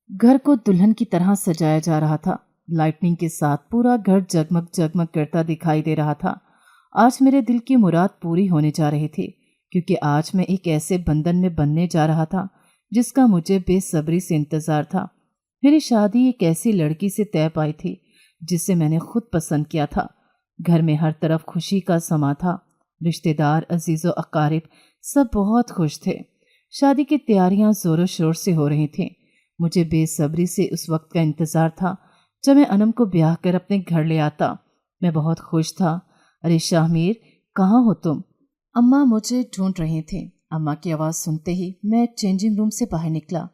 घर को दुल्हन की तरह सजाया जा रहा था। लाइटनिंग के साथ पूरा घर जगमग जगमग करता दिखाई दे रहा था। आज मेरे दिल की मुराद पूरी होने जा रही थी, क्योंकि आज मैं एक ऐसे बंधन में बनने जा रहा था जिसका मुझे बेसब्री से इंतजार था। मेरी शादी एक ऐसी लड़की से तय पाई थी जिसे मैंने खुद पसंद किया था। घर में हर तरफ खुशी का समा था। रिश्तेदार, अजीजो अकारिब सब बहुत खुश थे। शादी की तैयारियां जोरों शोर से हो रही थीं। मुझे बेसब्री से उस वक्त का इंतज़ार था जब मैं अनम को ब्याह कर अपने घर ले आता। मैं बहुत खुश था। अरे शाहमीर, कहाँ हो तुम? अम्मा मुझे ढूंढ रही थी। अम्मा की आवाज़ सुनते ही मैं चेंजिंग रूम से बाहर निकला।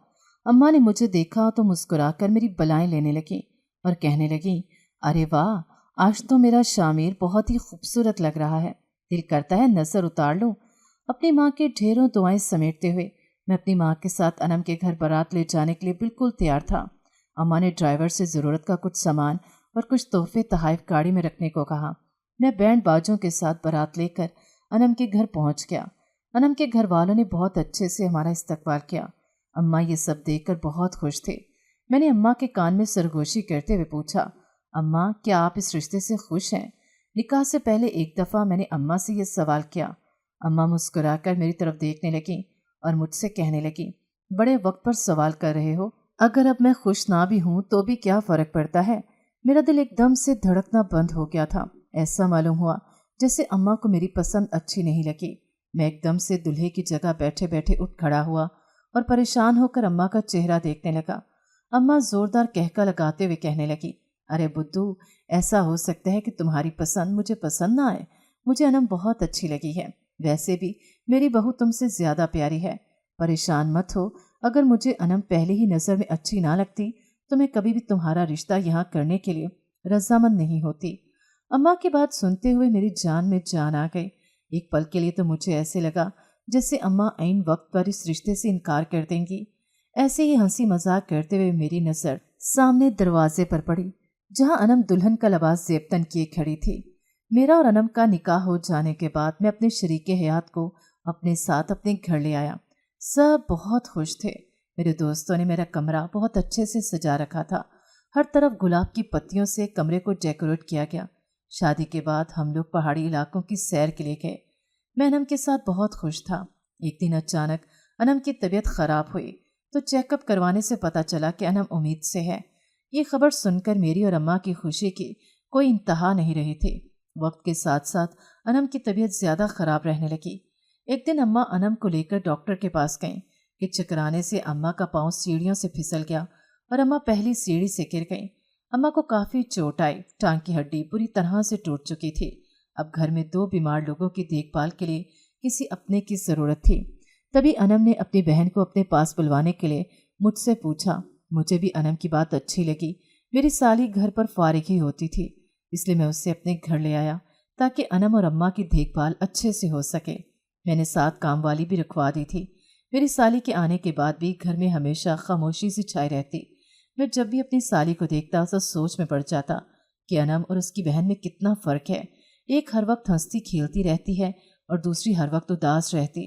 अम्मा ने मुझे देखा तो मुस्कुराकर मेरी बलाएं लेने लगी और कहने लगी, अरे वाह, आज तो मेरा शामिर बहुत ही खूबसूरत लग रहा है। दिल करता है नजर उतार लूं। अपनी माँ के ढेरों दुआएं समेटते हुए मैं अपनी माँ के साथ अनम के घर बारात ले जाने के लिए बिल्कुल तैयार था। अम्मा ने ड्राइवर से ज़रूरत का कुछ सामान और कुछ तोहफे तहाइफ गाड़ी में रखने को कहा। मैं बैंड बाजों के साथ बारात लेकर अनम के घर पहुंच गया। अनम के घर वालों ने बहुत अच्छे से हमारा इस्तकबाल किया। अम्मा ये सब देखकर बहुत खुश थे। मैंने अम्मा के कान में सरगोशी करते हुए पूछा, अम्मा, क्या आप इस रिश्ते से खुश हैं? निकाह से पहले एक दफ़ा मैंने अम्मा से ये सवाल किया। अम्मा मुस्कुराकर मेरी तरफ देखने लगी और मुझसे कहने लगी, बड़े वक्त पर सवाल कर रहे हो। अगर अब मैं खुश ना भी हूँ तो भी क्या फ़र्क पड़ता है? मेरा दिल एकदम से धड़कना बंद हो गया था। ऐसा मालूम हुआ जैसे अम्मा को मेरी पसंद अच्छी नहीं लगी। मैं एकदम से दूल्हे की जगह बैठे बैठे उठ खड़ा हुआ और परेशान होकर अम्मा का चेहरा देखने लगा। अम्मा ज़ोरदार कहका लगाते हुए कहने लगी, अरे बुद्धू, ऐसा हो सकता है कि तुम्हारी पसंद मुझे पसंद ना आए। मुझे अनम बहुत अच्छी लगी है। वैसे भी मेरी बहू तुमसे ज़्यादा प्यारी है। परेशान मत हो। अगर मुझे अनम पहले ही नज़र में अच्छी ना लगती तो मैं कभी भी तुम्हारा रिश्ता यहाँ करने के लिए रजामंद नहीं होती। अम्मा की बात सुनते हुए मेरी जान में जान आ गई। एक पल के लिए तो मुझे ऐसे लगा जैसे अम्मा ऐन वक्त पर इस रिश्ते से इनकार कर देंगी। ऐसे ही हंसी मजाक करते हुए मेरी नज़र सामने दरवाजे पर पड़ी, जहां अनम दुल्हन का लिबास ज़ेबतन किए खड़ी थी। मेरा और अनम का निकाह हो जाने के बाद मैं अपने शरीके हयात को अपने साथ अपने घर ले आया। सब बहुत खुश थे। मेरे दोस्तों ने मेरा कमरा बहुत अच्छे से सजा रखा था। हर तरफ गुलाब की पत्तियों से कमरे को डेकोरेट किया गया। शादी के बाद हम लोग पहाड़ी इलाकों की सैर के लिए गए। मैं अनम के साथ बहुत खुश था। एक दिन अचानक अनम की तबीयत खराब हुई तो चेकअप करवाने से पता चला कि अनम उम्मीद से है। ये खबर सुनकर मेरी और अम्मा की खुशी की कोई इंतहा नहीं रही थी। वक्त के साथ साथ अनम की तबीयत ज़्यादा ख़राब रहने लगी। एक दिन अम्मा अनम को लेकर डॉक्टर के पास गईं कि चकराने से अम्मा का पाँव सीढ़ियों से फिसल गया और अम्मा पहली सीढ़ी से गिर गईं। अम्मा को काफ़ी चोट आई। टांग की हड्डी पूरी तरह से टूट चुकी थी। अब घर में 2 बीमार लोगों की देखभाल के लिए किसी अपने की ज़रूरत थी। तभी अनम ने अपनी बहन को अपने पास बुलवाने के लिए मुझसे पूछा। मुझे भी अनम की बात अच्छी लगी। मेरी साली घर पर फारिग ही होती थी, इसलिए मैं उसे अपने घर ले आया ताकि अनम और अम्मा की देखभाल अच्छे से हो सके। मैंने साथ काम वाली भी रखवा दी थी। मेरी साली के आने के बाद भी घर में हमेशा खामोशी सी छाई रहती। मैं जब भी अपनी साली को देखता तो सोच में पड़ जाता कि अनम और उसकी बहन में कितना फ़र्क है। एक हर वक्त हंसती खेलती रहती है और दूसरी हर वक्त उदास रहती।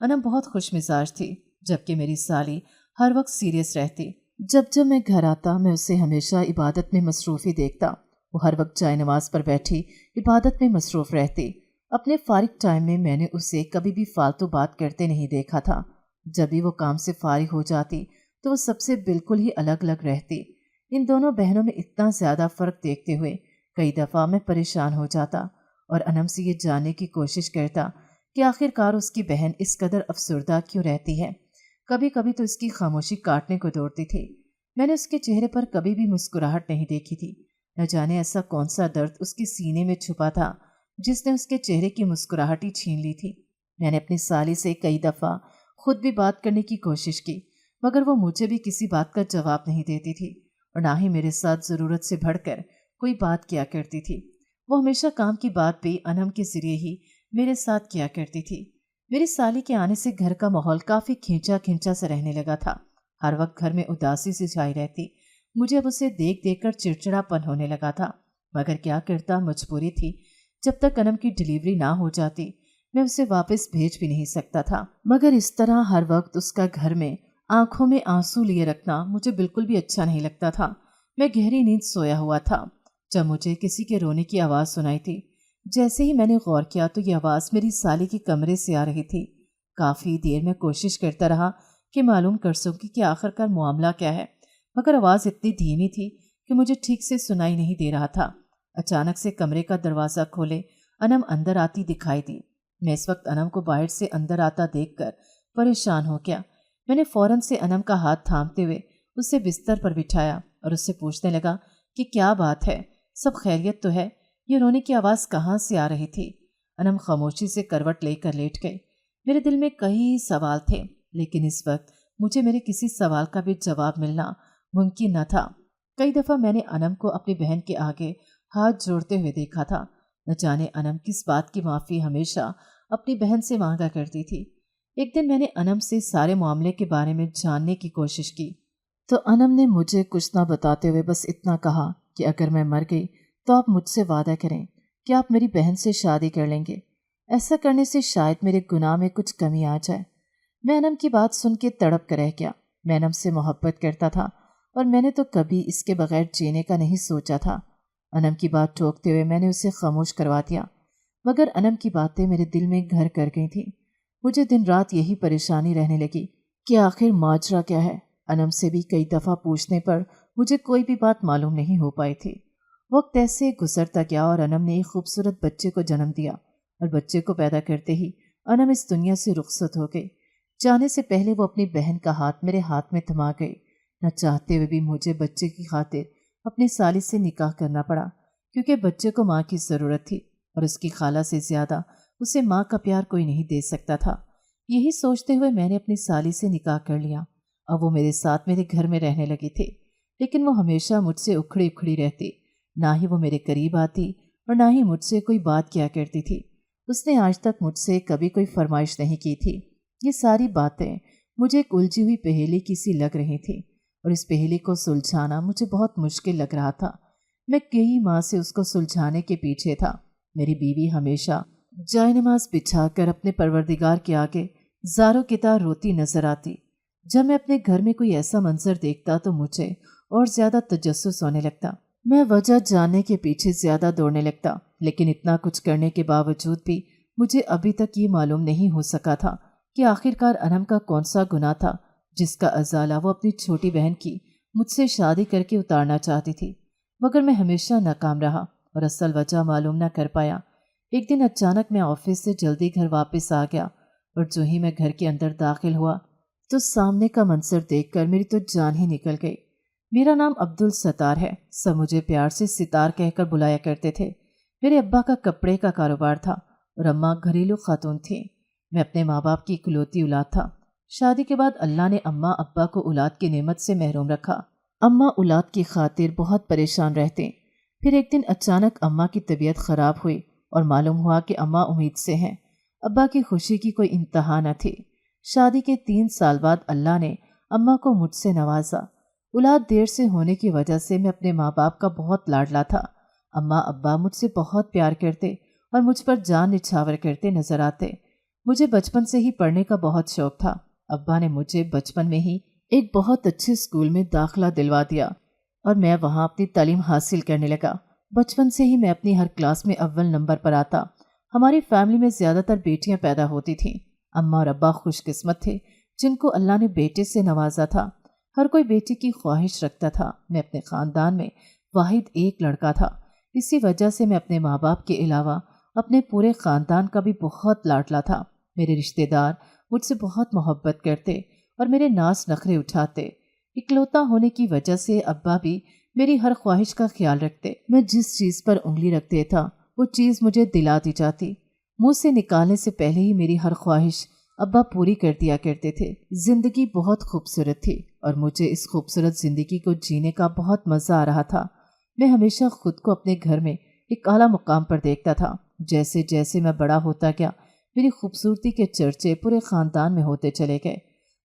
अनम बहुत खुश मिजाज थी, जबकि मेरी साली हर वक्त सीरियस रहती। जब जब मैं घर आता मैं उसे हमेशा इबादत में मसरूफ़ ही देखता। वो हर वक्त चाय नमाज पर बैठी इबादत में मसरूफ़ रहती। अपने फारिग टाइम में मैंने उसे कभी भी फालतू बात करते नहीं देखा था। जब भी वो काम से फारिग हो जाती तो वो सबसे बिल्कुल ही अलग अलग रहती। इन दोनों बहनों में इतना ज़्यादा फ़र्क देखते हुए कई दफ़ा मैं परेशान हो जाता और अनम से ये जानने की कोशिश करता कि आखिरकार उसकी बहन इस कदर अफसरदा क्यों रहती है। कभी कभी तो इसकी खामोशी काटने को दौड़ती थी। मैंने उसके चेहरे पर कभी भी मुस्कुराहट नहीं देखी थी। न जाने ऐसा कौन सा दर्द उसके सीने में छुपा था जिसने उसके चेहरे की मुस्कुराहट ही छीन ली थी। मैंने अपनी साली से कई दफ़ा खुद भी बात करने की कोशिश की, मगर वो मुझे भी किसी बात का जवाब नहीं देती थी और ना ही मेरे साथ ज़रूरत से बढ़कर कोई बात किया करती थी। वो हमेशा काम की बात भी अनम के ज़रिए ही मेरे साथ किया करती थी। मेरी साली के आने से घर का माहौल काफ़ी खींचा खींचा सा रहने लगा था। हर वक्त घर में उदासी सी छाई रहती। मुझे अब उसे देख देख कर चिड़चिड़ापन होने लगा था, मगर क्या करता, मजबूरी थी। जब तक अनम की डिलीवरी ना हो जाती मैं उसे वापस भेज भी नहीं सकता था। मगर इस तरह हर वक्त उसका घर में आंखों में आंसू लिए रखना मुझे बिल्कुल भी अच्छा नहीं लगता था। मैं गहरी नींद सोया हुआ था जब मुझे किसी के रोने की आवाज़ सुनाई थी। जैसे ही मैंने गौर किया तो ये आवाज़ मेरी साली के कमरे से आ रही थी। काफ़ी देर मैं कोशिश करता रहा कि मालूम कर सकूं कि आखिरकार मामला क्या है, मगर आवाज़ इतनी धीमी थी कि मुझे ठीक से सुनाई नहीं दे रहा था। अचानक से कमरे का दरवाज़ा खोले अनम अंदर आती दिखाई दी। मैं इस वक्त अनम को बाहर से अंदर आता देखकर परेशान हो गया। मैंने फौरन से अनम का हाथ थामते हुए उसे बिस्तर पर बिठाया और उससे पूछने लगा कि क्या बात है, सब खैरियत तो है? ये रोने की आवाज़ कहाँ से आ रही थी? अनम खामोशी से करवट लेकर लेट गई। मेरे दिल में कई सवाल थे, लेकिन इस वक्त मुझे मेरे किसी सवाल का भी जवाब मिलना मुमकिन न था। कई दफ़ा मैंने अनम को अपनी बहन के आगे हाथ जोड़ते हुए देखा था। न जाने अनम किस बात की माफ़ी हमेशा अपनी बहन से मांगा करती थी। एक दिन मैंने अनम से सारे मामले के बारे में जानने की कोशिश की तो अनम ने मुझे कुछ ना बताते हुए बस इतना कहा कि अगर मैं मर गई तो आप मुझसे वादा करें कि आप मेरी बहन से शादी कर लेंगे। ऐसा करने से शायद मेरे गुनाह में कुछ कमी आ जाए। मैं अनम की बात सुन के तड़प कर रह गया। मैं अनम से मोहब्बत करता था और मैंने तो कभी इसके बगैर जीने का नहीं सोचा था। अनम की बात टोकते हुए मैंने उसे खामोश करवा दिया, मगर अनम की बातें मेरे दिल में घर कर गई थी। मुझे दिन रात यही परेशानी रहने लगी कि आखिर माजरा क्या है। अनम से भी कई दफ़ा पूछने पर मुझे कोई भी बात मालूम नहीं हो पाई थी। वक्त ऐसे गुजरता गया और अनम ने एक खूबसूरत बच्चे को जन्म दिया और बच्चे को पैदा करते ही अनम इस दुनिया से रुखसत हो गई। जाने से पहले वो अपनी बहन का हाथ मेरे हाथ में थमा गई। न चाहते हुए भी मुझे बच्चे की खातिर अपनी साली से निकाह करना पड़ा, क्योंकि बच्चे को माँ की ज़रूरत थी और उसकी खाला से ज़्यादा उसे माँ का प्यार कोई नहीं दे सकता था। यही सोचते हुए मैंने अपनी साली से निकाह कर लिया। अब वो मेरे साथ मेरे घर में रहने लगी थी, लेकिन वो हमेशा मुझसे उखड़ी उखड़ी रहती। ना ही वो मेरे करीब आती और ना ही मुझसे कोई बात किया करती थी। उसने आज तक मुझसे कभी कोई फरमाइश नहीं की थी। ये सारी बातें मुझे एक उलझी हुई पहेली की सी लग रही थी और इस पहेली को सुलझाना मुझे बहुत मुश्किल लग रहा था। मैं कई माह से उसको सुलझाने के पीछे था। मेरी बीवी हमेशा जायनमाज बिछाकर अपने परवरदिगार के आगे ज़ारो कितार रोती नजर आती। जब मैं अपने घर में कोई ऐसा मंजर देखता तो मुझे और ज़्यादा तजस्सुस होने लगता। मैं वजह जानने के पीछे ज़्यादा दौड़ने लगता, लेकिन इतना कुछ करने के बावजूद भी मुझे अभी तक ये मालूम नहीं हो सका था कि आखिरकार अनम का कौन सा गुनाह था जिसका अजाला वो अपनी छोटी बहन की मुझसे शादी करके उतारना चाहती थी। मगर मैं हमेशा नाकाम रहा और असल वजह मालूम न कर पाया। एक दिन अचानक मैं ऑफिस से जल्दी घर वापस आ गया और जो ही मैं घर के अंदर दाखिल हुआ तो सामने का मंजर देखकर मेरी तो जान ही निकल गई। मेरा नाम अब्दुल सत्तार है। सब मुझे प्यार से सितार कहकर बुलाया करते थे। मेरे अब्बा का कपड़े का कारोबार था और अम्मा घरेलू खातून थी। मैं अपने माँ बाप की इकलौती औलाद था। शादी के बाद अल्लाह ने अम्मा अब्बा को औलाद की नेमत से महरूम रखा। अम्मा औलाद की खातिर बहुत परेशान रहते। फिर एक दिन अचानक अम्मा की तबीयत ख़राब हुई और मालूम हुआ कि अम्मा उम्मीद से हैं। अब्बा की खुशी की कोई इंतहा न थी। शादी के 3 साल बाद अल्लाह ने अम्मा को मुझसे नवाजा। औलाद देर से होने की वजह से मैं अपने माँ बाप का बहुत लाडला था। अम्मा अब्बा मुझसे बहुत प्यार करते और मुझ पर जान निछावर करते नजर आते। मुझे बचपन से ही पढ़ने का बहुत शौक था। अब्बा ने मुझे बचपन में ही एक बहुत अच्छे स्कूल में दाखिला दिलवा दिया और मैं वहाँ अपनी तालीम हासिल करने लगा। बचपन से ही मैं अपनी हर क्लास में अव्वल नंबर पर आता। हमारी फैमिली में ज़्यादातर बेटियां पैदा होती थीं। अम्मा और अब्बा खुशकिस्मत थे जिनको अल्लाह ने बेटे से नवाजा था। हर कोई बेटे की ख्वाहिश रखता था। मैं अपने ख़ानदान में वाहिद एक लड़का था। इसी वजह से मैं अपने माँ बाप के अलावा अपने पूरे ख़ानदान का भी बहुत लाडला था। मेरे रिश्तेदार मुझसे बहुत मोहब्बत करते और मेरे नाज नखरे उठाते। इकलौता होने की वजह से अब्बा भी मेरी हर ख्वाहिश का ख्याल रखते। मैं जिस चीज़ पर उंगली रखते था वो चीज़ मुझे दिला दी जाती। मुंह से निकालने से पहले ही मेरी हर ख्वाहिश अब्बा पूरी कर दिया करते थे। जिंदगी बहुत खूबसूरत थी और मुझे इस खूबसूरत जिंदगी को जीने का बहुत मज़ा आ रहा था। मैं हमेशा खुद को अपने घर में एक आला मुकाम पर देखता था। जैसे जैसे मैं बड़ा होता गया मेरी खूबसूरती के चर्चे पूरे ख़ानदान में होते चले गए।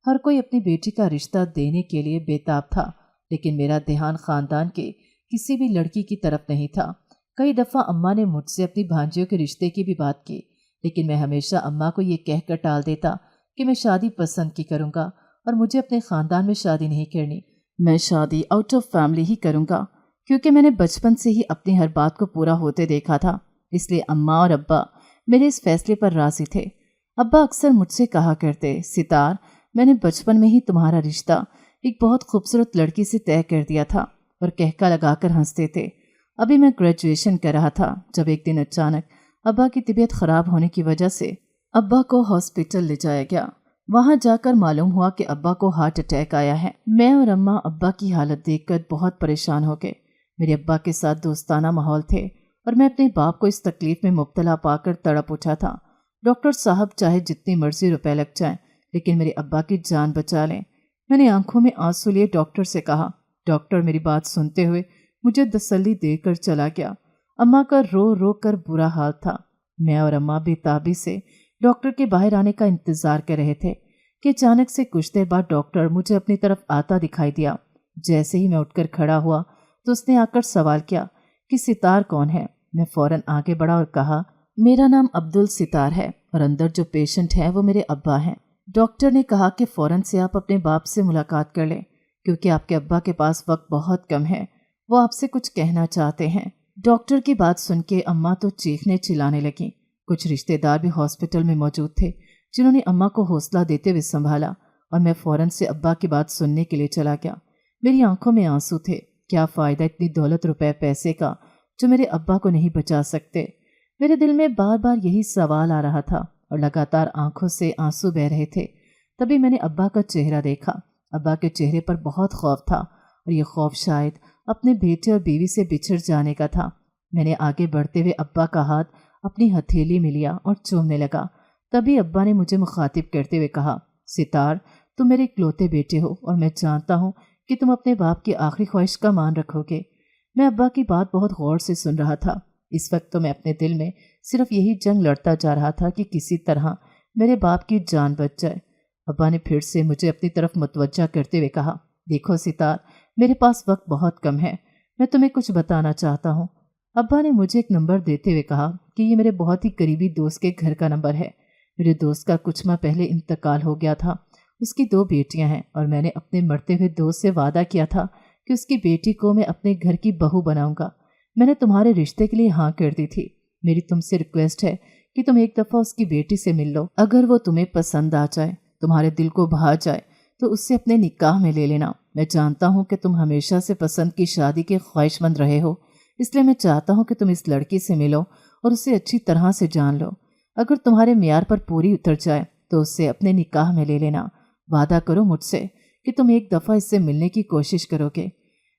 हर कोई अपनी बेटी का रिश्ता देने के लिए बेताब था, लेकिन मेरा ध्यान ख़ानदान के किसी भी लड़की की तरफ नहीं था। कई दफ़ा अम्मा ने मुझसे अपनी भांजियों के रिश्ते की भी बात की, लेकिन मैं हमेशा अम्मा को ये कहकर टाल देता कि मैं शादी पसंद की करूँगा اور مجھے اپنے خاندان میں شادی نہیں کرنی. میں شادی آؤٹ آف فیملی ہی کروں گا، کیونکہ میں نے بچپن سے ہی اپنی ہر بات کو پورا ہوتے دیکھا تھا. اس لیے اماں اور ابا میرے اس فیصلے پر راضی تھے. ابا اکثر مجھ سے کہا کرتے، ستار، میں نے بچپن میں ہی تمہارا رشتہ ایک بہت خوبصورت لڑکی سے طے کر دیا تھا، اور کہکا لگا کر ہنستے تھے. ابھی میں گریجویشن کر رہا تھا جب ایک دن اچانک ابا کی طبیعت خراب ہونے کی وجہ سے ابا کو ہاسپٹل لے جایا گیا. وہاں جا کر معلوم ہوا کہ ابا کو ہارٹ اٹیک آیا ہے. میں اور اماں ابا کی حالت دیکھ کر بہت پریشان ہو گئے. میرے ابا کے ساتھ دوستانہ ماحول تھے اور میں اپنے باپ کو اس تکلیف میں مبتلا پا کر تڑپ اٹھا تھا. ڈاکٹر صاحب چاہے جتنی مرضی روپے لگ جائیں لیکن میرے ابا کی جان بچا لیں. میں نے آنکھوں میں آنسو لیے ڈاکٹر سے کہا. ڈاکٹر میری بات سنتے ہوئے مجھے تسلی دے کر چلا گیا. اماں کا رو رو کر برا حال تھا. میں اور اماں بے تابی سے ڈاکٹر کے باہر آنے کا انتظار کر رہے تھے کہ اچانک سے کچھ دیر بعد ڈاکٹر مجھے اپنی طرف آتا دکھائی دیا. جیسے ہی میں اٹھ کر کھڑا ہوا تو اس نے آ کر سوال کیا کہ ستار کون ہے. میں فوراً آگے بڑھا اور کہا، میرا نام عبدالستار ہے اور اندر جو پیشنٹ ہے وہ میرے ابا ہیں. ڈاکٹر نے کہا کہ فوراً سے آپ اپنے باپ سے ملاقات کر لیں کیونکہ آپ کے ابا کے پاس وقت بہت کم ہے. وہ آپ سے کچھ کہنا چاہتے ہیں. ڈاکٹر کی بات سن کے اماں تو چیخنے چلانے لگیں. کچھ رشتہ دار بھی ہاسپٹل میں موجود تھے جنہوں نے اماں کو حوصلہ دیتے ہوئے سنبھالا اور میں فوراً سے ابا کی بات سننے کے لیے چلا گیا. میری آنکھوں میں آنسو تھے. کیا فائدہ اتنی دولت روپے پیسے کا جو میرے ابا کو نہیں بچا سکتے. میرے دل میں بار بار یہی سوال آ رہا تھا اور لگاتار آنکھوں سے آنسو بہہ رہے تھے. تبھی میں نے ابا کا چہرہ دیکھا. ابا کے چہرے پر بہت خوف تھا اور یہ خوف شاید اپنے بیٹے اور بیوی سے بچھڑ جانے کا تھا. میں نے آگے بڑھتے ہوئے ابا کا ہاتھ اپنی ہتھیلی میں لیا اور چومنے لگا. تبھی ابا نے مجھے مخاطب کرتے ہوئے کہا، ستار، تم میرے اکلوتے بیٹے ہو اور میں جانتا ہوں کہ تم اپنے باپ کی آخری خواہش کا مان رکھو گے. میں ابا کی بات بہت غور سے سن رہا تھا. اس وقت تو میں اپنے دل میں صرف یہی جنگ لڑتا جا رہا تھا کہ کسی طرح میرے باپ کی جان بچ جائے. ابا نے پھر سے مجھے اپنی طرف متوجہ کرتے ہوئے کہا، دیکھو ستار، میرے پاس وقت بہت کم ہے. میں تمہیں کچھ بتانا چاہتا ہوں. ابا نے مجھے ایک نمبر دیتے ہوئے کہا کہ یہ میرے بہت ہی قریبی دوست کے گھر کا نمبر ہے. میرے دوست کا کچھ ماہ پہلے انتقال ہو گیا تھا. اس کی 2 بیٹیاں ہیں اور میں نے اپنے مرتے ہوئے دوست سے وعدہ کیا تھا کہ اس کی بیٹی کو میں اپنے گھر کی بہو بناؤں گا. میں نے تمہارے رشتے کے لیے ہاں کر دی تھی. میری تم سے ریکویسٹ ہے کہ تم ایک دفعہ اس کی بیٹی سے مل لو. اگر وہ تمہیں پسند آ جائے، تمہارے دل کو بھا جائے تو اس سے اپنے نکاح میں لے لینا. میں جانتا ہوں کہ تم ہمیشہ سے پسند کی شادی کے خواہش مند رہے ہو، اس لیے میں چاہتا ہوں کہ تم اس لڑکی سے ملو اور اسے اچھی طرح سے جان لو. اگر تمہارے معیار پر پوری اتر جائے تو اس سے اپنے نکاح میں لے لینا. وعدہ کرو مجھ سے کہ تم ایک دفعہ اس سے ملنے کی کوشش کرو گے.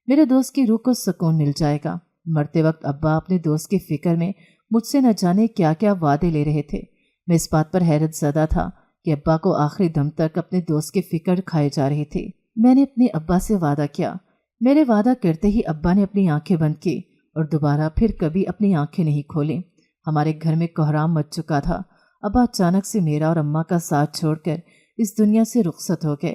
میرے دوست کی روح کو سکون مل جائے گا. مرتے وقت ابا اپنے دوست کی فکر میں مجھ سے نہ جانے کیا کیا وعدے لے رہے تھے. میں اس بات پر حیرت زدہ تھا کہ ابا کو آخری دم تک اپنے دوست کی فکر کھائی جا رہی تھی. میں نے اپنے ابا سے وعدہ کیا. میرے وعدہ کرتے ہی ابا نے اپنی آنکھیں بند کی اور دوبارہ پھر کبھی اپنی آنکھیں نہیں کھولیں. ہمارے گھر میں کوہرام مچ چکا تھا. ابا اچانک سے میرا اور اماں کا ساتھ چھوڑ کر اس دنیا سے رخصت ہو گئے.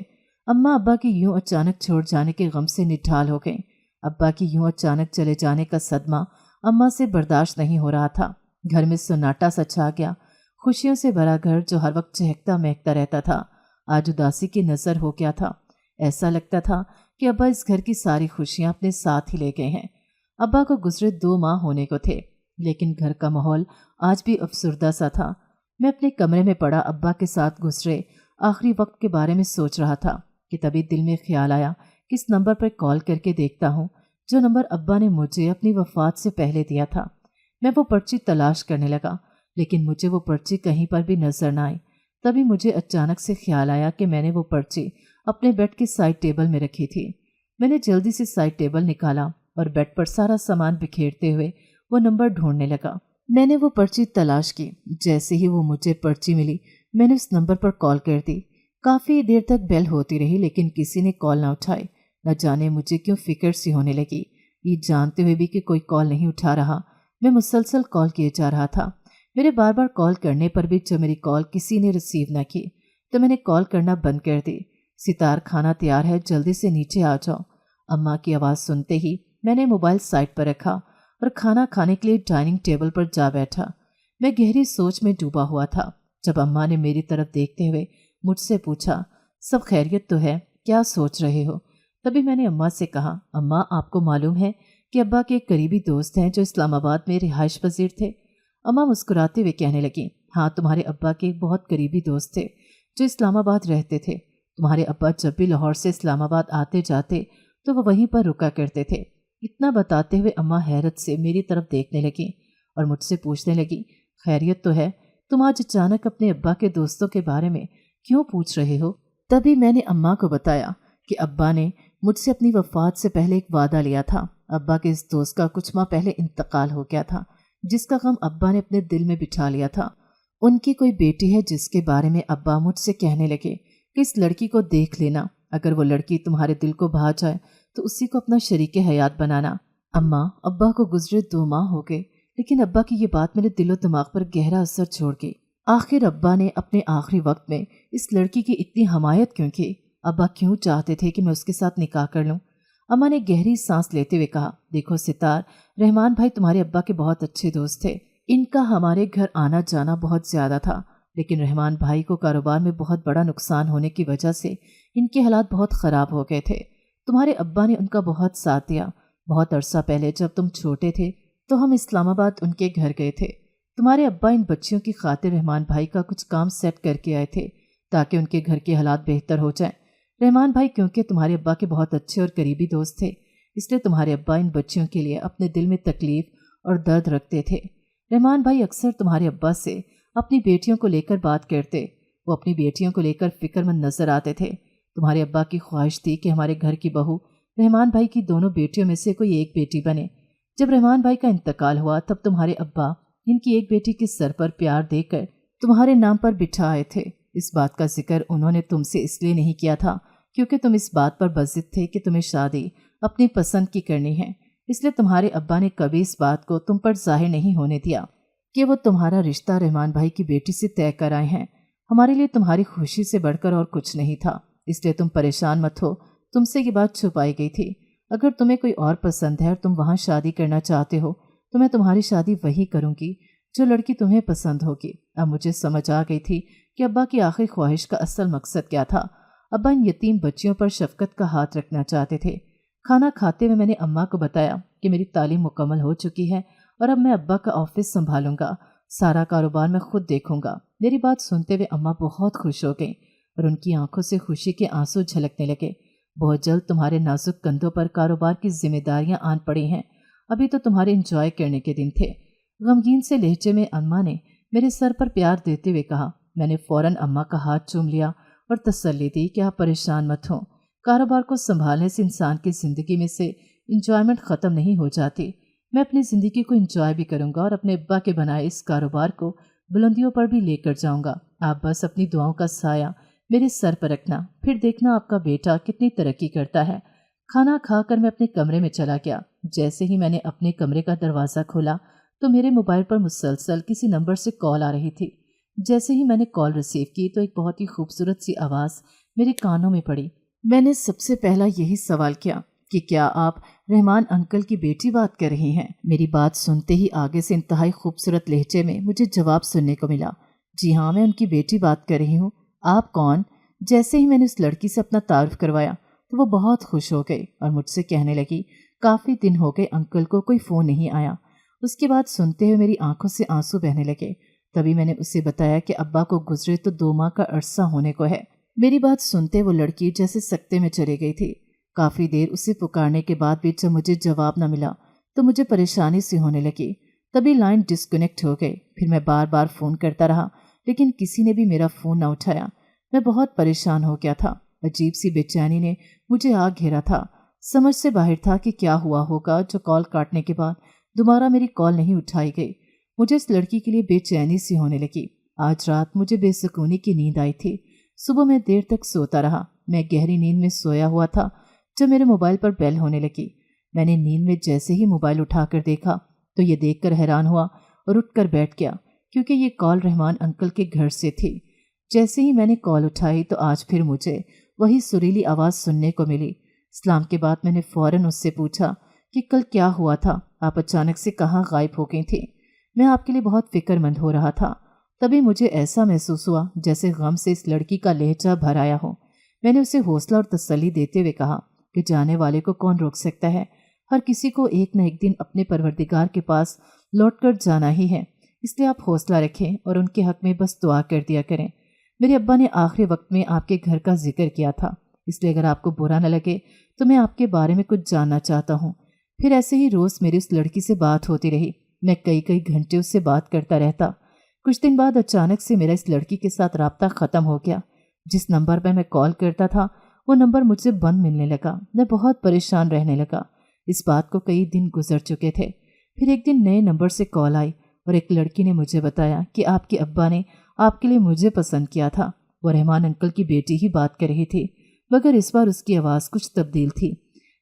اماں ابا کی یوں اچانک چھوڑ جانے کے غم سے نڈھال ہو گئیں. ابا کی یوں اچانک چلے جانے کا صدمہ اماں سے برداشت نہیں ہو رہا تھا. گھر میں سناٹا سا چھا گیا. خوشیوں سے بھرا گھر جو ہر وقت چہکتا مہکتا رہتا تھا آج اداسی کی نظر ہو گیا تھا. ایسا لگتا تھا کہ ابا اس گھر کی ساری خوشیاں اپنے ساتھ ہی لے گئے ہیں. ابا کو گزرے 2 ماہ ہونے کو تھے لیکن گھر کا ماحول آج بھی افسردہ سا تھا. میں اپنے کمرے میں پڑا ابا کے ساتھ گزرے آخری وقت کے بارے میں سوچ رہا تھا کہ تبھی دل میں خیال آیا کہ اس نمبر پر کال کر کے دیکھتا ہوں جو نمبر ابا نے مجھے اپنی وفات سے پہلے دیا تھا. میں وہ پرچی تلاش کرنے لگا لیکن مجھے وہ پرچی کہیں پر بھی نظر نہ آئی. تبھی مجھے اچانک سے خیال آیا کہ میں نے وہ پرچی اپنے بیڈ کے سائڈ ٹیبل میں رکھی تھی. میں نے جلدی سے سائڈ ٹیبل نکالا اور بیڈ پر سارا سامان بکھیرتے ہوئے وہ نمبر ڈھونڈنے لگا. میں نے وہ پرچی تلاش کی. جیسے ہی وہ مجھے پرچی ملی میں نے اس نمبر پر کال کر دی. کافی دیر تک بیل ہوتی رہی لیکن کسی نے کال نہ اٹھائی. نہ جانے مجھے کیوں فکر سی ہونے لگی. یہ جانتے ہوئے بھی کہ کوئی کال نہیں اٹھا رہا میں مسلسل کال کیے جا رہا تھا. میرے بار بار کال کرنے پر بھی جب میری کال کسی نے ریسیو نہ کی تو میں نے کال کرنا بند کر دی. ستار، کھانا تیار ہے، جلدی سے نیچے آ جاؤ. اماں کی آواز سنتے ہی میں نے موبائل سائڈ پر رکھا اور کھانا کھانے کے لیے ڈائننگ ٹیبل پر جا بیٹھا. میں گہری سوچ میں ڈوبا ہوا تھا جب اماں نے میری طرف دیکھتے ہوئے مجھ سے پوچھا، सब खैरियत तो है, क्या सोच रहे हो? तभी मैंने अम्मा से कहा, अम्मा आपको मालूम है कि अब्बा के एक करीबी दोस्त हैं जो इस्लामाबाद में रिहाइश पजीर थे। अम्मा मुस्कुराते हुए कहने लगी, हाँ, तुम्हारे अब्बा के एक बहुत करीबी दोस्त थे जो इस्लामाबाद रहते थे। तुम्हारे अब्बा जब भी लाहौर से इस्लामाबाद आते जाते तो वो वहीं पर रुका करते थे। इतना बताते हुए अम्मा हैरत से मेरी तरफ देखने लगी और मुझसे पूछने लगी, खैरियत तो है? तुम आज अचानक अपने अब्बा के दोस्तों के बारे में क्यों पूछ रहे हो? तभी मैंने अम्मा को बताया कि अब्बा ने मुझसे अपनी वफ़ात से पहले एक वादा लिया था। अब्बा के इस दोस्त का कुछ माह पहले इंतकाल हो गया था, जिसका गम अब्बा ने अपने दिल में बिठा लिया था। उनकी कोई बेटी है जिसके बारे में अब्बा मुझसे कहने लगे कि इस लड़की को देख लेना, अगर वो लड़की तुम्हारे दिल को भा जाए तो उसी को अपना शरीके हयात बनाना। अम्मा, अब्बा को गुजरे 2 माह हो गए, लेकिन अब्बा की ये बात मेरे दिलो दिमाग पर गहरा असर छोड़ गई। आखिर अब्बा ने अपने आखिरी वक्त में इस लड़की की इतनी हमायत क्यों की? अब्बा क्यों चाहते थे कि मैं उसके साथ निकाह कर लूं? अम्मा ने गहरी सांस लेते हुए कहा, देखो सितार, रहमान भाई तुम्हारे अब्बा के बहुत अच्छे दोस्त थे। इनका हमारे घर आना जाना बहुत ज़्यादा था, लेकिन रहमान भाई को कारोबार में बहुत बड़ा नुकसान होने की वजह से इनके हालात बहुत ख़राब हो गए थे। तुम्हारे अब्बा ने उनका बहुत साथ दिया। बहुत अरसा पहले जब तुम छोटे थे तो हम इस्लामाबाद उनके घर गए थे। तुम्हारे अब्बा इन बच्चियों की खातिर रहमान भाई का कुछ काम सेट करके आए थे ताकि उनके घर के हालात बेहतर हो जाएं। रहमान भाई क्योंकि तुम्हारे अब्बा के बहुत अच्छे और करीबी दोस्त थे, इसलिए तुम्हारे अब्बा इन बच्चियों के लिए अपने दिल में तकलीफ और दर्द रखते थे। रहमान भाई अक्सर तुम्हारे अब्बा से अपनी बेटियों को लेकर बात करते। वो अपनी बेटियों को लेकर फिक्रमंद नजर आते थे। तुम्हारे अब्बा की ख्वाहिश थी कि हमारे घर की बहू रहमान भाई की दोनों बेटियों में से कोई एक बेटी बने। जब रहमान भाई का इंतकाल हुआ तब तुम्हारे अब्बा इनकी एक बेटी के सर पर प्यार देकर तुम्हारे नाम पर बिठा आए थे। इस बात का जिक्र उन्होंने तुमसे इसलिए नहीं किया था क्योंकि तुम इस बात पर बज़िद थे कि तुम्हें शादी अपनी पसंद की करनी है, इसलिए तुम्हारे अब्बा ने कभी इस बात को तुम पर जाहिर नहीं होने दिया कि वो तुम्हारा रिश्ता रहमान भाई की बेटी से तय कर आए हैं। हमारे लिए तुम्हारी खुशी से बढ़कर और कुछ नहीं था, इसलिए तुम परेशान मत हो। तुमसे ये बात छुपाई गई थी। अगर तुम्हें कोई और पसंद है और तुम वहाँ शादी करना चाहते हो तो मैं तुम्हारी शादी वही करूँगी जो लड़की तुम्हें पसंद होगी। अब मुझे समझ आ गई थी कि अब्बा की आखिरी ख्वाहिश का असल मकसद क्या था। अब्बा इन यतीम बच्चियों पर शफकत का हाथ रखना चाहते थे। खाना खाते हुए मैंने अम्मा को बताया कि मेरी तालीम मुकम्मल हो चुकी है और अब मैं अब्बा का ऑफिस संभालूंगा, सारा कारोबार मैं खुद देखूंगा। मेरी बात सुनते हुए अम्मा बहुत खुश हो गई और उनकी आंखों से खुशी के आंसू झलकने लगे। बहुत जल्द तुम्हारे नाजुक कंधों पर कारोबार की जिम्मेदारियां आन पड़ी हैं। अभी तो तुम्हारे एंजॉय करने के दिन थे। गमगीन से लहजे में अम्मा ने मेरे सर पर प्यार देते हुए कहा। मैंने फौरन अम्मा का हाथ चूम लिया और तसल्ली दी कि आप परेशान मत हो। कारोबार को संभालने से इंसान की ज़िंदगी में से इंजॉयमेंट ख़त्म नहीं हो जाती। मैं अपनी ज़िंदगी को इंजॉय भी करूँगा और अपने अब्बा के बनाए इस कारोबार को बुलंदियों पर भी लेकर जाऊँगा। आप बस अपनी दुआओं का साया मेरे सर पर रखना, फिर देखना आपका बेटा कितनी तरक्की करता है। खाना खाकर मैं अपने कमरे में चला गया। जैसे ही मैंने अपने कमरे का दरवाज़ा खोला तो मेरे मोबाइल पर मुसलसल किसी नंबर से कॉल आ रही थी। जैसे ही मैंने कॉल रिसीव की तो एक बहुत ही खूबसूरत सी आवाज़ मेरे कानों में पड़ी। मैंने सबसे पहला यही सवाल किया कि क्या आप रहमान अंकल की बेटी बात कर रही हैं? मेरी बात सुनते ही आगे से इंतहाई खूबसूरत लहजे में मुझे जवाब सुनने को मिला, जी हाँ, मैं उनकी बेटी बात कर रही हूँ। आप कौन? जैसे ही मैंने उस लड़की से अपना तारुफ करवाया तो वो बहुत खुश हो गई और मुझसे कहने लगी, काफ़ी दिन हो गए अंकल को कोई फ़ोन नहीं आया। उसकी बात सुनते हुए मेरी आंखों से आंसू बहने लगे। तभी मैंने उसे बताया कि अब्बा को गुजरे तो 2 माह का अरसा होने को है। मेरी बात सुनते वो लड़की जैसे सकते में चली गई थी। काफ़ी देर उसे पुकारने के बाद भी जब मुझे जवाब न मिला तो मुझे परेशानी सी होने लगी। तभी लाइन डिस्कनेक्ट हो गई। फिर मैं बार बार फ़ोन करता रहा लेकिन किसी ने भी मेरा फ़ोन न उठाया। मैं बहुत परेशान हो गया था। अजीब सी बेचैनी ने मुझे आ घेरा था। समझ से बाहर था कि क्या हुआ होगा जो कॉल काटने के बाद दोबारा मेरी कॉल नहीं उठाई गई। मुझे इस लड़की के लिए बेचैनी सी होने लगी। आज रात मुझे बेसुकूनी की नींद आई थी। सुबह मैं देर तक सोता रहा। मैं गहरी नींद में सोया हुआ था जब मेरे मोबाइल पर बेल होने लगी। मैंने नींद में जैसे ही मोबाइल उठाकर देखा तो ये देखकर हैरान हुआ और उठकर बैठ गया क्योंकि ये कॉल रहमान अंकल के घर से थी। जैसे ही मैंने कॉल उठाई तो आज फिर मुझे वही सुरीली आवाज़ सुनने को मिली। सलाम के बाद मैंने फ़ौरन उससे पूछा कि कल क्या हुआ था, आप अचानक से कहाँ गायब हो गई थी? मैं आपके लिए बहुत फिक्रमंद हो रहा था। तभी मुझे ऐसा महसूस हुआ जैसे गम से इस लड़की का लहजा भर आया हो। मैंने उसे हौसला और तसल्ली देते हुए कहा कि जाने वाले को कौन रोक सकता है, हर किसी को एक न एक दिन अपने परवरदिगार के पास लौट कर जाना ही है, इसलिए आप हौसला रखें और उनके हक में बस दुआ कर दिया करें। मेरे अब्बा ने आखिरी वक्त में आपके घर का जिक्र किया था, इसलिए अगर आपको बुरा न लगे तो मैं आपके बारे में कुछ जानना चाहता हूँ। फिर ऐसे ही रोज़ मेरी उस लड़की से बात होती रही। मैं कई कई घंटे उससे बात करता रहता। कुछ दिन बाद अचानक से मेरा इस लड़की के साथ राब्ता ख़त्म हो गया। जिस नंबर पर मैं कॉल करता था वो नंबर मुझसे बंद मिलने लगा। मैं बहुत परेशान रहने लगा। इस बात को कई दिन गुजर चुके थे। फिर एक दिन नए नंबर से कॉल आई और एक लड़की ने मुझे बताया कि आपके अब्बा ने आपके लिए मुझे पसंद किया था। वो रहमान अंकल की बेटी ही बात कर रही थी, मगर इस बार उसकी आवाज़ कुछ तब्दील थी।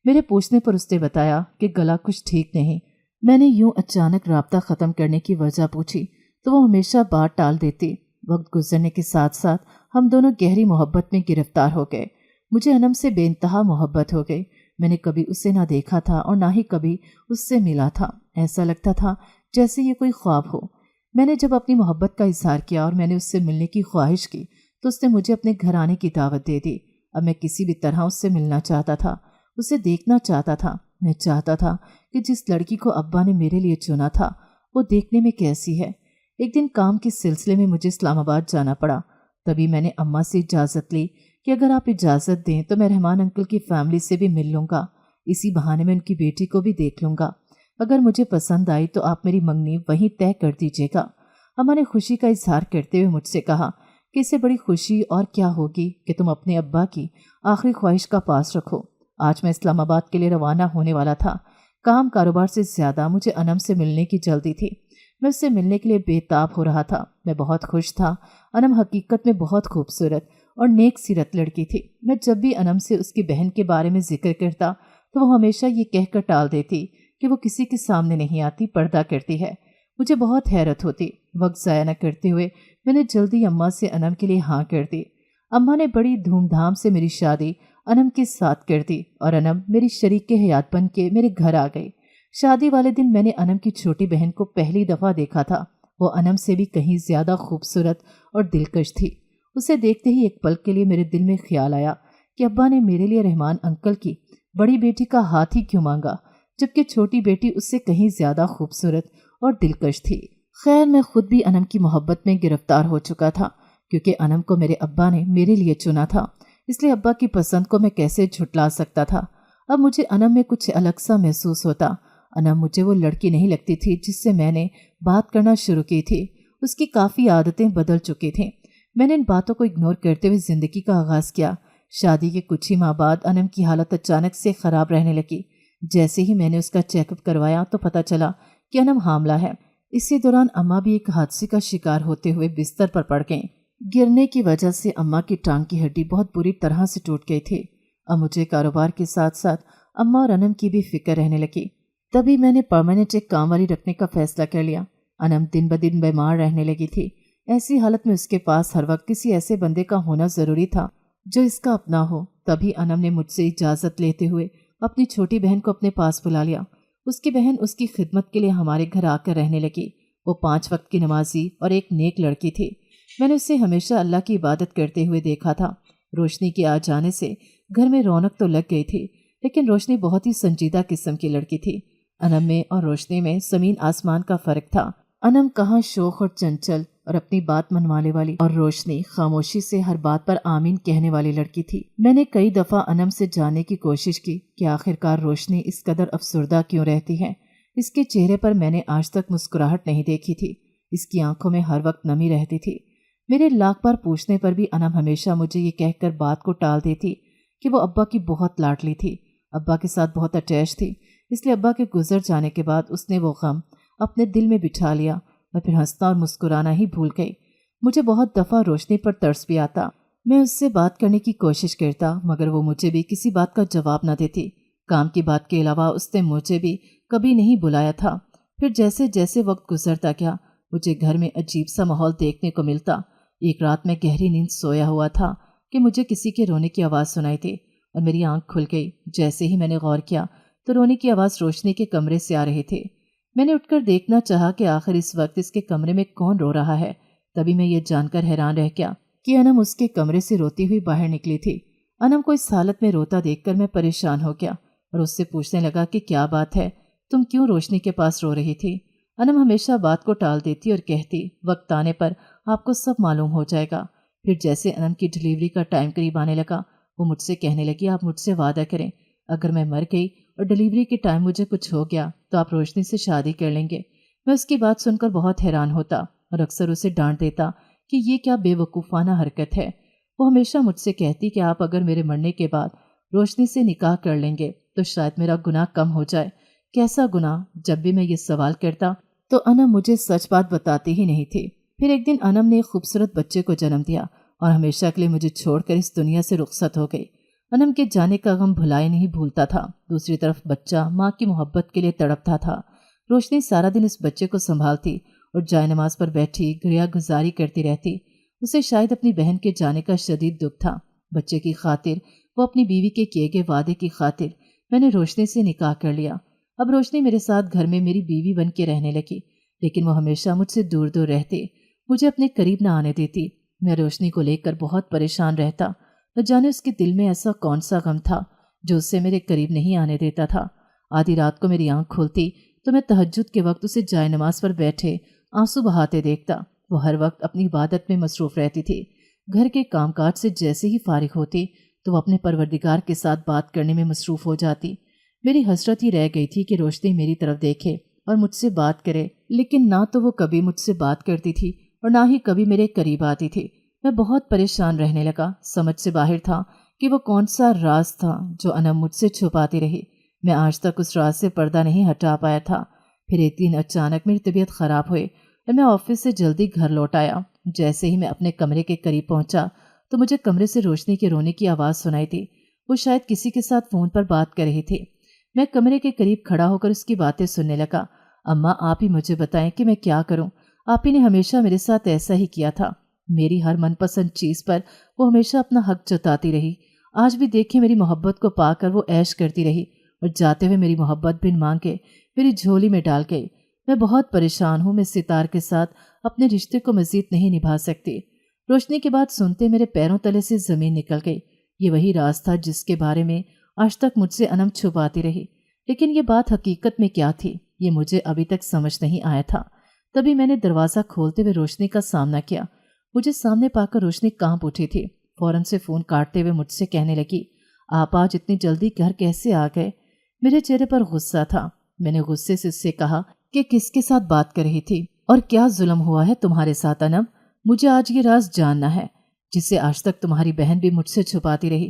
मेरे पूछने पर उसने बताया कि गला कुछ ठीक नहीं। मैंने यूं अचानक राब्ता ख़त्म करने की वजह पूछी तो वो हमेशा बात टाल देती। वक्त गुजरने के साथ साथ हम दोनों गहरी मोहब्बत में गिरफ्तार हो गए। मुझे अनम से बेइंतहा मोहब्बत हो गई। मैंने कभी उसे ना देखा था और ना ही कभी उससे मिला था। ऐसा लगता था जैसे ये कोई ख्वाब हो। मैंने जब अपनी मोहब्बत का इजहार किया और मैंने उससे मिलने की ख्वाहिश की तो उसने मुझे अपने घर आने की दावत दे दी। अब मैं किसी भी तरह उससे मिलना चाहता था, उसे देखना चाहता था। मैं चाहता था कि जिस लड़की को अब्बा ने मेरे लिए चुना था वो देखने में कैसी है। एक दिन काम के सिलसिले में मुझे इस्लामाबाद जाना पड़ा। तभी मैंने अम्मा से इजाज़त ली कि अगर आप इजाज़त दें तो मैं रहमान अंकल की फैमिली से भी मिल लूँगा। इसी बहाने में उनकी बेटी को भी देख लूँगा। अगर मुझे पसंद आई तो आप मेरी मंगनी वहीं तय कर दीजिएगा। अम्मा ने खुशी का इजहार करते हुए मुझसे कहा कि इससे बड़ी खुशी और क्या होगी कि तुम अपने अब्बा की आखिरी ख्वाहिश का पास रखो। आज मैं इस्लामाबाद के लिए रवाना होने वाला था। काम कारोबार से ज़्यादा मुझे अनम से मिलने की जल्दी थी। मैं उससे मिलने के लिए बेताब हो रहा था। मैं बहुत खुश था। अनम हकीकत में बहुत खूबसूरत और नेक सीरत लड़की थी। मैं जब भी अनम से उसकी बहन के बारे में जिक्र करता तो वो हमेशा ये कहकर टाल देती कि वो किसी के सामने नहीं आती, पर्दा करती है। मुझे बहुत हैरत होती। वक्त ज़ाया न करते हुए मैंने जल्दी अम्मा से अनम के लिए हाँ कर दी। अम्मा ने बड़ी धूमधाम से मेरी शादी अनम के साथ कर दी और अनम मेरी शरीक के हयात बन के मेरे घर आ गई। शादी वाले दिन मैंने अनम की छोटी बहन को पहली दफ़ा देखा था। वो अनम से भी कहीं ज़्यादा खूबसूरत और दिलकश थी। उसे देखते ही एक पल के लिए मेरे दिल में ख्याल आया कि अब्बा ने मेरे लिए रहमान अंकल की बड़ी बेटी का हाथ ही क्यों मांगा, जबकि छोटी बेटी उससे कहीं ज़्यादा खूबसूरत और दिलकश थी। खैर, मैं खुद भी अनम की मोहब्बत में गिरफ्तार हो चुका था, क्योंकि अनम को मेरे अब्बा ने मेरे लिए चुना था। इसलिए अब्बा की पसंद को मैं कैसे झुटला सकता था। अब मुझे अनम में कुछ अलग सा महसूस होता। अनम मुझे वो लड़की नहीं लगती थी जिससे मैंने बात करना शुरू की थी। उसकी काफ़ी आदतें बदल चुकी थीं। मैंने इन बातों को इग्नोर करते हुए ज़िंदगी का आगाज़ किया। शादी के कुछ ही माह बाद अनम की हालत अचानक से ख़राब रहने लगी। जैसे ही मैंने उसका चेकअप करवाया तो पता चला कि अनम हामला है। इसी दौरान अम्मा भी एक हादसे का शिकार होते हुए बिस्तर पर पड़ गईं। गिरने की वजह से अम्मा की टांग की हड्डी बहुत बुरी तरह से टूट गई थी। अब मुझे कारोबार के साथ साथ अम्मा और अनम की भी फिक्र रहने लगी। तभी मैंने परमानेंट एक काम वाली रखने का फैसला कर लिया। अनम दिन ब दिन बीमार रहने लगी थी। ऐसी हालत में उसके पास हर वक्त किसी ऐसे बंदे का होना ज़रूरी था जो इसका अपना हो। तभी अनम ने मुझसे इजाज़त लेते हुए अपनी छोटी बहन को अपने पास बुला लिया। उसकी बहन उसकी खिदमत के लिए हमारे घर आकर रहने लगी। वो 5 वक्त की नमाजी और एक नेक लड़की थी। मैंने उसे हमेशा अल्लाह की इबादत करते हुए देखा था। रोशनी के आ जाने से घर में रौनक तो लग गई थी, लेकिन रोशनी बहुत ही संजीदा किस्म की लड़की थी। अनम में और रोशनी में ज़मीन आसमान का फ़र्क था। अनम कहाँ शोख और चंचल और अपनी बात मनवाने वाली, और रोशनी खामोशी से हर बात पर आमीन कहने वाली लड़की थी। मैंने कई दफ़ा अनम से जानने की कोशिश की कि आखिरकार रोशनी इस कदर अफसुर्दा क्यों रहती है। इसके चेहरे पर मैंने आज तक मुस्कुराहट नहीं देखी थी। इसकी आंखों में हर वक्त नमी रहती थी। मेरे लाख बार पूछने पर भी अनम हमेशा मुझे ये कहकर बात को टाल देती कि वो अब्बा की बहुत लाडली थी, अब्बा के साथ बहुत अटैच थी। इसलिए अब्बा के गुजर जाने के बाद उसने वो गम अपने दिल में बिठा लिया। मैं फिर हंसना और मुस्कुराना ही भूल गई। मुझे बहुत दफ़ा रोशनी पर तरस भी आता। मैं उससे बात करने की कोशिश करता, मगर वो मुझे भी किसी बात का जवाब न देती। काम की बात के अलावा उसने मुझे भी कभी नहीं बुलाया था। फिर जैसे जैसे वक्त गुजरता गया मुझे घर में अजीब सा माहौल देखने को मिलता। एक रात में गहरी नींद सोया हुआ था कि मुझे किसी के रोने की आवाज़ सुनाई थी और मेरी आंख खुल गई। जैसे ही मैंने गौर किया तो रोने की आवाज़ रोशनी के कमरे से आ रही थी। मैंने उठकर देखना चाहा कि आखिर इस वक्त इसके कमरे में कौन रो रहा है। तभी मैं ये जानकर हैरान रह गया कि अनम उसके कमरे से रोती हुई बाहर निकली थी। انم کو اس حالت میں روتا دیکھ کر میں پریشان ہو گیا اور اس سے پوچھنے لگا کہ کیا بات ہے، تم کیوں روشنی کے پاس رو رہی تھی؟ انم ہمیشہ بات کو ٹال دیتی اور کہتی وقت آنے پر آپ کو سب معلوم ہو جائے گا۔ پھر جیسے انم کی ڈلیوری کا ٹائم قریب آنے لگا وہ مجھ سے کہنے لگی آپ مجھ سے وعدہ کریں اگر میں مر گئی اور ڈلیوری کے ٹائم مجھے کچھ ہو گیا تو آپ روشنی سے شادی کر لیں گے۔ میں اس کی بات سن کر بہت حیران ہوتا اور اکثر اسے ڈانٹ دیتا کہ یہ کیا بے وقوفانہ حرکت ہے۔ وہ ہمیشہ مجھ سے کہتی کہ آپ اگر میرے مرنے کے بعد روشنی سے نکاح کر لیں گے تو شاید میرا گناہ کم ہو جائے۔ کیسا گناہ؟ جب بھی میں یہ سوال کرتا تو انم مجھے سچ بات بتاتی ہی نہیں تھی۔ پھر ایک دن انم نے ایک خوبصورت بچے کو جنم دیا اور ہمیشہ کے لیے مجھے چھوڑ کر اس دنیا سے رخصت ہو گئی۔ انم کے جانے کا غم بھلائے نہیں بھولتا تھا، دوسری طرف بچہ ماں کی محبت کے لیے تڑپتا تھا۔ روشنی سارا دن اس بچے کو سنبھالتی اور جائے نماز پر بیٹھی گریا گزاری کرتی رہتی۔ اسے شاید اپنی بہن کے جانے کا شدید دکھ تھا۔ بچے کی خاطر، وہ اپنی بیوی کے کیے گئے وعدے کی خاطر میں نے روشنی سے نکاح کر لیا۔ اب روشنی میرے ساتھ گھر میں میری بیوی بن کے رہنے لگی، لیکن وہ ہمیشہ مجھ سے دور دور رہتی، مجھے اپنے قریب نہ آنے دیتی۔ میں روشنی کو لے کر بہت پریشان رہتا، نہ جانے اس کے دل میں ایسا کون سا غم تھا جو اسے میرے قریب نہیں آنے دیتا تھا۔ آدھی رات کو میری آنکھ کھولتی تو میں تہجد کے وقت اسے جائے نماز پر بیٹھے آنسو بہاتے دیکھتا۔ وہ ہر وقت اپنی عبادت میں مصروف رہتی تھی۔ گھر کے کام کاج سے جیسے ہی فارغ ہوتی تو وہ اپنے پروردگار کے ساتھ بات کرنے میں مصروف ہو جاتی۔ میری حسرت ہی رہ گئی تھی کہ روشنی میری طرف دیکھے اور مجھ سے بات کرے، لیکن نہ تو وہ کبھی مجھ سے بات کرتی تھی اور نہ ہی کبھی میرے قریب آتی تھی۔ میں بہت پریشان رہنے لگا، سمجھ سے باہر تھا کہ وہ کون سا راز تھا جو انم مجھ سے چھپاتی رہی۔ میں آج تک اس راز سے پردہ نہیں ہٹا پایا تھا۔ پھر ایک دن اچانک میری طبیعت خراب ہوئی اور میں آفس سے جلدی گھر لوٹ آیا۔ جیسے ہی میں اپنے کمرے کے قریب پہنچا تو مجھے کمرے سے روشنی کے رونے کی آواز سنائی دی۔ وہ شاید کسی کے ساتھ فون پر بات کر رہی تھی۔ میں کمرے کے قریب کھڑا ہو کر اس کی باتیں سننے لگا۔ اماں آپ ہی مجھے بتائیں کہ میں کیا کروں، آپ ہی نے ہمیشہ میرے ساتھ ایسا ہی کیا تھا۔ میری ہر من پسند چیز پر وہ ہمیشہ اپنا حق جتاتی رہی۔ آج بھی دیکھیں میری محبت کو پا کر وہ عیش کرتی رہی اور جاتے ہوئے میری محبت بن مانگے میری جھولی میں ڈال گئی۔ میں بہت پریشان ہوں، میں ستار کے ساتھ اپنے رشتے کو مزید نہیں نبھا سکتی۔ روشنی کی بات سنتے میرے پیروں تلے سے زمین نکل گئی۔ یہ وہی راز تھا جس کے بارے میں آج تک مجھ سے انم چھپاتی رہی، لیکن یہ بات حقیقت میں کیا تھی یہ مجھے ابھی تک سمجھ نہیں آیا تھا۔ تبھی میں نے دروازہ کھولتے ہوئے روشنی کا سامنا کیا۔ مجھے سامنے پا کر روشنی کانپ اٹھی تھی۔ فوراً سے فون کاٹتے ہوئے مجھ سے کہنے لگی آپ آج اتنی جلدی گھر کیسے آ گئے؟ میرے چہرے پر غصہ تھا۔ میں نے غصے سے اس سے کہا کہ کس کے ساتھ بات کر رہی تھی اور کیا ظلم ہوا ہے تمہارے ساتھ انم؟ مجھے آج یہ راز جاننا ہے جسے آج تک تمہاری بہن بھی مجھ سے چھپاتی رہی۔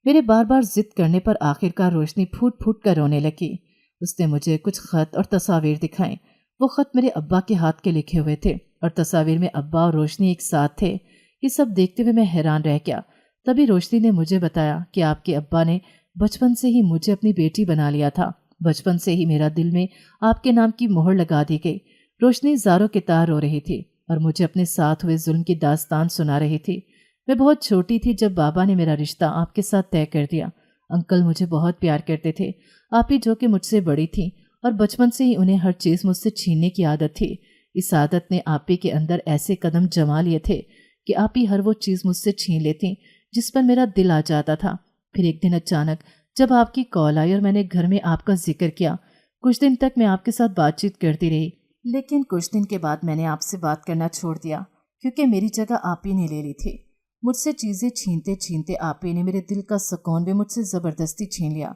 میرے بار بار ضد کرنے پر آخرکار روشنی پھوٹ پھوٹ کر رونے لگی۔ اس نے مجھے کچھ خط اور تصاویر دکھائیں۔ وہ خط میرے ابا کے ہاتھ کے لکھے ہوئے تھے اور تصاویر میں ابا اور روشنی ایک ساتھ تھے۔ یہ سب دیکھتے ہوئے میں حیران رہ گیا۔ تبھی روشنی نے مجھے بتایا کہ آپ کے ابا نے بچپن سے ہی مجھے اپنی بیٹی بنا لیا تھا۔ بچپن سے ہی میرا دل میں آپ کے نام کی مہر لگا دی گئی۔ روشنی زاروں کے تار رو رہی تھی اور مجھے اپنے ساتھ ہوئے ظلم کی داستان سنا رہی تھی۔ میں بہت چھوٹی تھی جب بابا نے میرا رشتہ آپ کے ساتھ طے کر دیا۔ انکل مجھے بہت پیار کرتے تھے، آپ ہی جو کہ مجھ سے بڑی تھیں اور بچپن سے ہی انہیں ہر چیز مجھ سے چھیننے کی عادت تھی۔ اس عادت نے آپ ہی کے اندر ایسے قدم جما لیے تھے کہ آپ ہی ہر وہ چیز مجھ سے چھین لیتی جس پر میرا دل آ جاتا تھا۔ پھر ایک دن اچانک جب آپ کی کال آئی اور میں نے گھر میں آپ کا ذکر کیا، کچھ دن تک میں آپ کے ساتھ بات چیت کرتی رہی، لیکن کچھ دن کے بعد میں نے آپ سے بات کرنا چھوڑ دیا کیونکہ میری جگہ آپ ہی نے لے لی تھی۔ مجھ سے چیزیں چھینتے چھینتے آپ ہی نے میرے دل کا سکون بھی مجھ سے زبردستی چھین لیا۔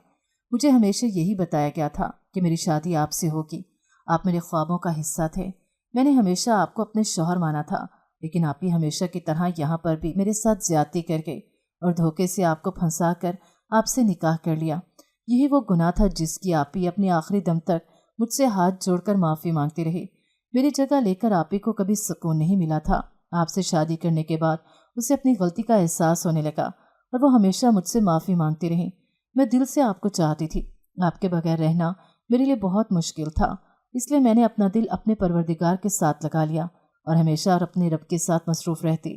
مجھے ہمیشہ یہی بتایا گیا تھا کہ میری شادی آپ سے ہوگی، آپ میرے خوابوں کا حصہ تھے۔ میں نے ہمیشہ آپ کو اپنے شوہر مانا تھا، لیکن آپ ہی ہمیشہ کی طرح یہاں پر بھی میرے ساتھ زیادتی کر گئی اور دھوکے سے آپ کو پھنسا کر آپ سے نکاح کر لیا۔ یہی وہ گناہ تھا جس کی آپ ہی اپنے آخری دم تک مجھ سے ہاتھ جوڑ کر معافی مانگتی رہی۔ میری جگہ لے کر آپ ہی کو کبھی سکون نہیں ملا تھا۔ آپ سے شادی کرنے کے بعد اسے اپنی غلطی کا احساس ہونے لگا اور وہ ہمیشہ مجھ سے معافی مانگتی رہی۔ میں دل سے آپ کو چاہتی تھی، آپ کے بغیر رہنا میرے لیے بہت مشکل تھا، اس لیے میں نے اپنا دل اپنے پروردگار کے ساتھ لگا لیا اور ہمیشہ اپنے رب کے ساتھ مصروف رہتی۔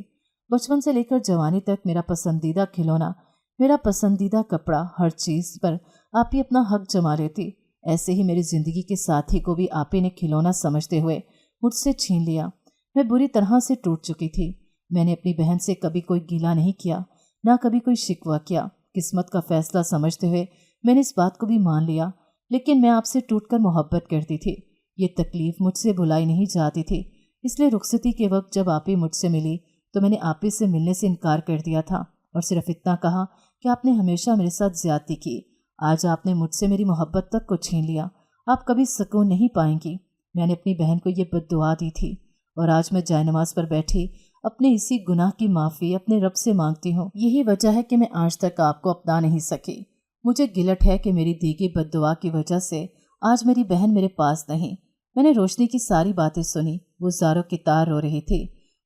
بچپن سے لے کر جوانی تک میرا پسندیدہ کھلونا، میرا پسندیدہ کپڑا، ہر چیز پر آپ ہی اپنا حق جما لیتی۔ ایسے ہی میری زندگی کے ساتھی کو بھی آپ ہی نے کھلونا سمجھتے ہوئے مجھ سے چھین لیا۔ میں بری طرح سے ٹوٹ چکی تھی۔ میں نے اپنی بہن سے کبھی کوئی گیلہ نہیں کیا، نہ کبھی کوئی شکوہ کیا۔ किस्मत का फैसला समझते हुए मैंने इस बात को भी मान लिया, लेकिन मैं आपसे टूटकर मोहब्बत करती थी। ये तकलीफ़ मुझसे भुलाई नहीं जाती थी, इसलिए रुखसती के वक्त जब आप ही मुझसे मिली तो मैंने आप ही से मिलने से इनकार कर दिया था और सिर्फ इतना कहा कि आपने हमेशा मेरे साथ ज्यादती की। आज आपने मुझसे मेरी मोहब्बत तक को छीन लिया, आप कभी सुकून नहीं पाएंगी। मैंने अपनी बहन को ये बद्दुआ दी थी और आज मैं जायनमाज पर बैठी अपने इसी गुनाह की माफ़ी अपने रब से मांगती हूँ। यही वजह है कि मैं आज तक आपको अपना नहीं सकी। मुझे गिलट है कि मेरी दी गई बद्दुआ की वजह से आज मेरी बहन मेरे पास नहीं। मैंने रोशनी की सारी बातें सुनी, वो ज़ारों की तार रो रही थी।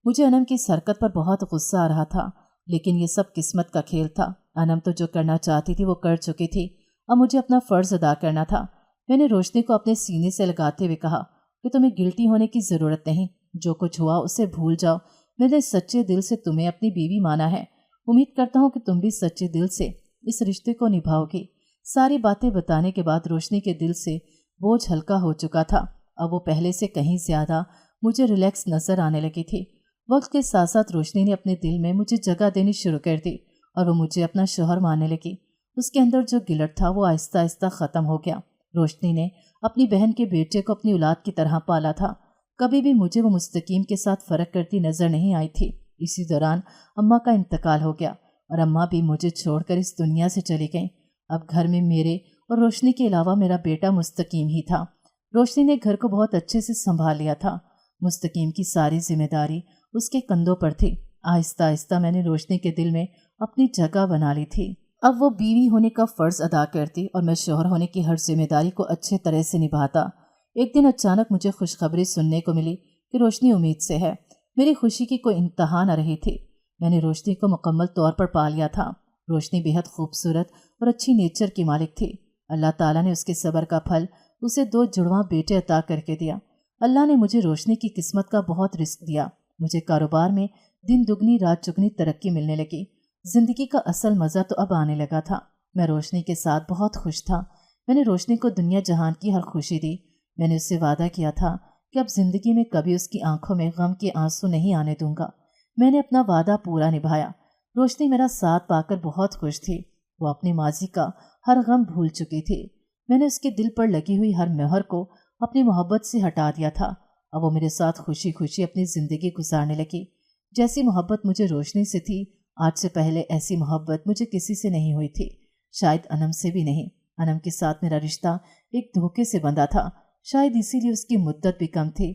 मुझे अनम की इस हरकत पर बहुत गुस्सा आ रहा था, लेकिन ये सब किस्मत का खेल था। अनम तो जो करना चाहती थी वो कर चुकी थी, अब मुझे अपना फ़र्ज़ अदा करना था। मैंने रोशनी को अपने सीने से लगाते हुए कहा कि तुम्हें गिल्टी होने की ज़रूरत नहीं, जो कुछ हुआ उसे भूल जाओ। मैंने सच्चे दिल से तुम्हें अपनी बीवी माना है, उम्मीद करता हूँ कि तुम भी सच्चे दिल से इस रिश्ते को निभाओगी। सारी बातें बताने के बाद रोशनी के दिल से बोझ हल्का हो चुका था। अब वो पहले से कहीं ज़्यादा मुझे रिलैक्स नज़र आने लगी थी। वक्त के साथ साथ रोशनी ने अपने दिल में मुझे जगह देनी शुरू कर दी और वो मुझे अपना शौहर मानने लगी। उसके अंदर जो गिलट था वो आहिस्ता आहिस्ता ख़त्म हो गया। रोशनी ने अपनी बहन के बेटे को अपनी औलाद की तरह पाला था। कभी भी मुझे वो मुस्तकीम के साथ फ़र्क करती नज़र नहीं आई थी। इसी दौरान अम्मा का इंतकाल हो गया और अम्मा भी मुझे छोड़कर इस दुनिया से चली गईं। अब घर में मेरे और रोशनी के अलावा मेरा बेटा मुस्तकीम ही था। रोशनी ने घर को बहुत अच्छे से संभाल लिया था। मुस्तकीम की सारी जिम्मेदारी उसके कंधों पर थी। आहिस्ता आहिस्ता मैंने रोशनी के दिल में अपनी जगह बना ली थी। अब वो बीवी होने का फ़र्ज़ अदा करती और मैं शौहर होने की हर जिम्मेदारी को अच्छे तरह से निभाता। एक दिन अचानक मुझे खुशखबरी सुनने को मिली कि रोशनी उम्मीद से है। मेरी खुशी की कोई इंतहा न रही थी। मैंने रोशनी को मुकम्मल तौर पर पा लिया था। रोशनी बेहद खूबसूरत और अच्छी नेचर की मालिक थी। अल्लाह ताला ने उसके सब्र का फल उसे 2 जुड़वां बेटे अता करके दिया। अल्लाह ने मुझे रोशनी की किस्मत का बहुत रिस्क दिया। मुझे कारोबार में दिन दुगनी रात चुगनी तरक्की मिलने लगी। जिंदगी का असल मज़ा तो अब आने लगा था। मैं रोशनी के साथ बहुत खुश था। मैंने रोशनी को दुनिया जहान की हर खुशी दी। मैंने उससे वादा किया था कि अब जिंदगी में कभी उसकी आंखों में गम के आंसू नहीं आने दूंगा। मैंने अपना वादा पूरा निभाया। रोशनी मेरा साथ पाकर बहुत खुश थी। वो अपनी माजी का हर गम भूल चुकी थी। मैंने उसके दिल पर लगी हुई हर मोहर को अपनी मोहब्बत से हटा दिया था। अब वो मेरे साथ खुशी खुशी अपनी ज़िंदगी गुजारने लगी। जैसी मोहब्बत मुझे रोशनी से थी, आज से पहले ऐसी मोहब्बत मुझे किसी से नहीं हुई थी, शायद अनम से भी नहीं। अनम के साथ मेरा रिश्ता एक धोखे से बंधा था, शायद इसीलिए उसकी मुद्दत भी कम थी।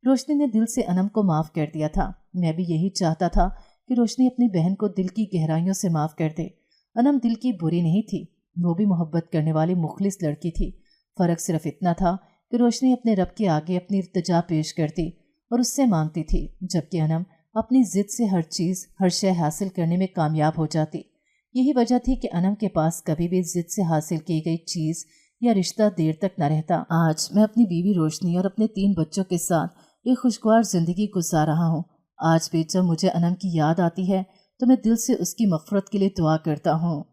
रोशनी ने दिल से अनम को माफ़ कर दिया था। मैं भी यही चाहता था कि रोशनी अपनी बहन को दिल की गहराइयों से माफ़ कर दे। अनम दिल की बुरी नहीं थी, वो भी मोहब्बत करने वाली मुखलिस लड़की थी। फ़र्क सिर्फ इतना था कि रोशनी अपने रब के आगे अपनी इल्तिजा पेश करती और उससे मांगती थी, जबकि अनम अपनी ज़िद से हर चीज़ हर शय हासिल करने में कामयाब हो जाती। यही वजह थी कि अनम के पास कभी भी ज़िद से हासिल की गई चीज़ या रिश्ता देर तक न रहता। आज मैं अपनी बीवी रोशनी और अपने 3 बच्चों के साथ एक खुशगवार ज़िंदगी गुजार रहा हूँ। आज भी जब मुझे अनम की याद आती है तो मैं दिल से उसकी मग़फ़िरत के लिए दुआ करता हूँ।